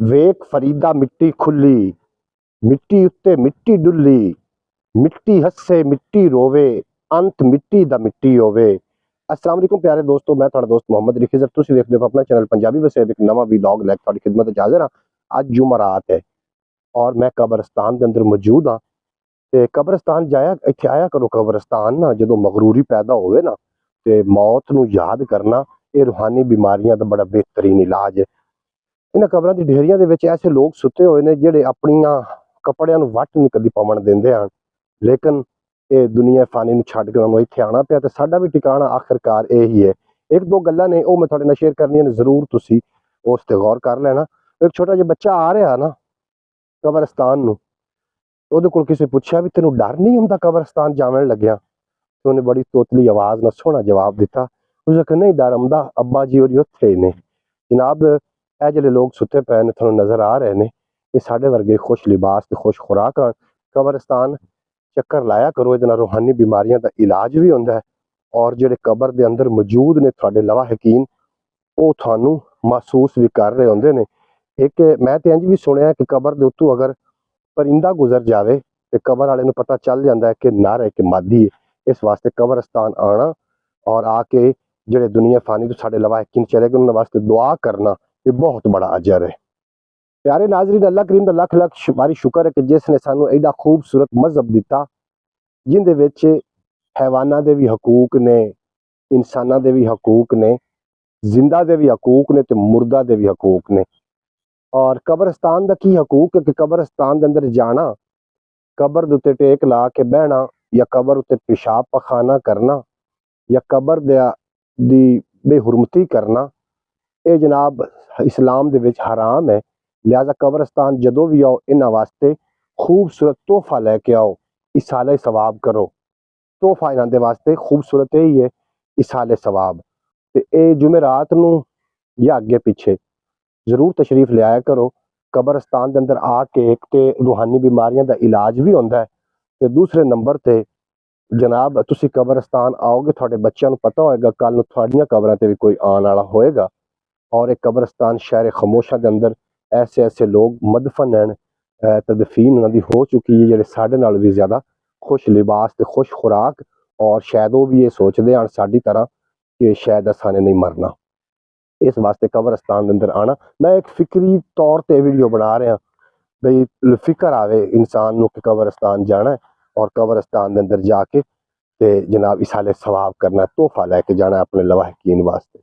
ਵੇਖ ਫਰੀਦਾ ਮਿੱਟੀ ਖੁੱਲੀ, ਮਿੱਟੀ ਉੱਤੇ ਮਿੱਟੀ ਡੁੱਲੀ, ਮਿੱਟੀ ਹੱਸੇ ਮਿੱਟੀ ਰੋਵੇ, ਅੰਤ ਮਿੱਟੀ ਦਾ ਮਿੱਟੀ ਹੋਵੇ। अस्सलाम वालेकुम प्यारे दोस्तों, मैं थोड़ा दोस्त मोहम्मद रिखिजर, तुम देखते हो अपना चैनल पंजाबी वैसे एक नवा व्लॉग लैके थोड़ी खिदमत च हाजिर हाँ। अज जुमरात है और मैं कब्रस्तान के अंदर मौजूद हाँ। ते कब्रस्तान जाया इत्थे आया करो। कब्रस्तान ना जो मगरूरी पैदा होवे ना ते मौत नूं याद करना, ये रूहानी बीमारियां का बड़ा बेहतरीन इलाज है। इन्हां कब्रां दी ढेरियां दे विच ऐसे लोग सुते हुए ने जिहड़े अपनियां कपड़ियां नूं वट नहीं कदी पवन दिंदे हन, लेकिन ये दुनिया फानी नूं छड्ड के उन्होंने इत्थे आना पिया ते साडा भी ठिकाना आखिरकार यही है। एक दो गल्लां ने वो मैं तुहाडे नाल शेयर करनियां ने, जरूर तुसीं उस ते गौर कर लेना। एक छोटा जिहा बच्चा आ रहा ना कब्रस्तान नूं, ਉਹਦੇ ਕੋਲ ਕਿਸੇ ਪੁੱਛਿਆ ਵੀ ਤੈਨੂੰ ਡਰ ਨਹੀਂ ਹੁੰਦਾ ਕਬਰਸਤਾਨ ਜਾਵਣ ਲੱਗਿਆ, ਤੇ ਉਹਨੇ ਬੜੀ ਤੋਤਲੀ ਆਵਾਜ਼ ਨਾਲ ਸੋਹਣਾ ਜਵਾਬ ਦਿੱਤਾ। ਉਸਨੇ ਕਿਹਾ ਨਹੀਂ ਡਰ ਆਉਂਦਾ, ਅੱਬਾ ਜੀ ਹੋਰੀ ਉੱਥੇ ਹੀ ਨੇ। ਜਨਾਬ ਇਹ ਜਿਹੜੇ ਲੋਕ ਸੁੱਤੇ ਪਏ ਨੇ ਤੁਹਾਨੂੰ ਨਜ਼ਰ ਆ ਰਹੇ ਨੇ, ਇਹ ਸਾਡੇ ਵਰਗੇ ਖੁਸ਼ ਲਿਬਾਸ ਤੇ ਖੁਸ਼ ਖੁਰਾਕ ਹਨ। ਕਬਰਸਤਾਨ ਚੱਕਰ ਲਾਇਆ ਕਰੋ, ਇਹਦੇ ਨਾਲ ਰੂਹਾਨੀ ਬਿਮਾਰੀਆਂ ਦਾ ਇਲਾਜ ਵੀ ਹੁੰਦਾ ਹੈ। ਔਰ ਜਿਹੜੇ ਕਬਰ ਦੇ ਅੰਦਰ ਮੌਜੂਦ ਨੇ ਤੁਹਾਡੇ ਲਵਾਹਿਕੀਨ, ਉਹ ਤੁਹਾਨੂੰ ਮਹਿਸੂਸ ਵੀ ਕਰ ਰਹੇ ਹੁੰਦੇ ਨੇ। ਇੱਕ ਮੈਂ ਤੇ ਇੰਜ ਵੀ ਸੁਣਿਆ ਕਿ ਕਬਰ ਦੇ ਉੱਤੋਂ ਅਗਰ परिंदा गुजर जाए तो कबर वाले पता चल जाता है कि नर है कि मादी है। इस वास्ते कब्रस्तान आना और आके जेडे दुनिया फानी तो साढ़े लवाहिकीन चले गए उन्होंने वास्ते दुआ करना, ये बहुत बड़ा अजर है। प्यारे नाजरीन, अल्लाह करीम का लख लख बारी शुक्र है कि जिसने सानू एडा खूबसूरत मजहब दिता, जिंदे विच हैवाना दे भी हकूक ने, इंसाना दे भी हकूक ने, जिंदा दे भी हकूक ने, ते मुर्दा दे भी हकूक ने। और कब्रस्तान का की हकूक है कि कब्रस्तान के अंदर जाना, कबर दे उत्ते टेक ला के बहना, या कबर उत्ते पेशाब पखाना करना, या कबर दी बेहुरमती करना, ये जनाब इस्लाम दे विच हराम है। लिहाजा कब्रस्तान जदों भी आओ इन्हां वास्ते खूबसूरत तोहफा लैके आओ, इसाले सवाब करो। तोहफा इन्हां दे वास्ते खूबसूरत यही है, इसाले सवाब। ते ये जुमेरात नूं या अगे पिछे जरूर तशरीफ लिया करो। कब्रस्तान के अंदर आके एक तो रूहानी बीमारियों का इलाज भी होता है, तो दूसरे नंबर ते जनाब तुसी कब्रस्तान आओगे, थोड़े बच्चों को पता होएगा कल थोड़ियां कब्रां ते भी कोई आने वाला होएगा। और एक कब्रस्तान शहर खामोशा के अंदर ऐसे ऐसे लोग मदफन हैं, तदफीन उन्होंने हो चुकी है, जो साढ़े नाल भी ज़्यादा खुश लिबास ते खुश खुराक, और शायद वो भी ये सोचते हैं साड़ी तरह कि शायद असाने नहीं मरना। इस वास्ते कब्रस्तान के अंदर आना, मैं एक फिक्री तौर पर वीडियो बना रहा भाई, फिक्र आवे इंसान को कि कब्रस्तान जाना है और कब्रस्तान के अंदर जाके ते जनाब इसाले सवाब करना, तोहफा लैके जाना अपने लवाहिकीन वास्ते।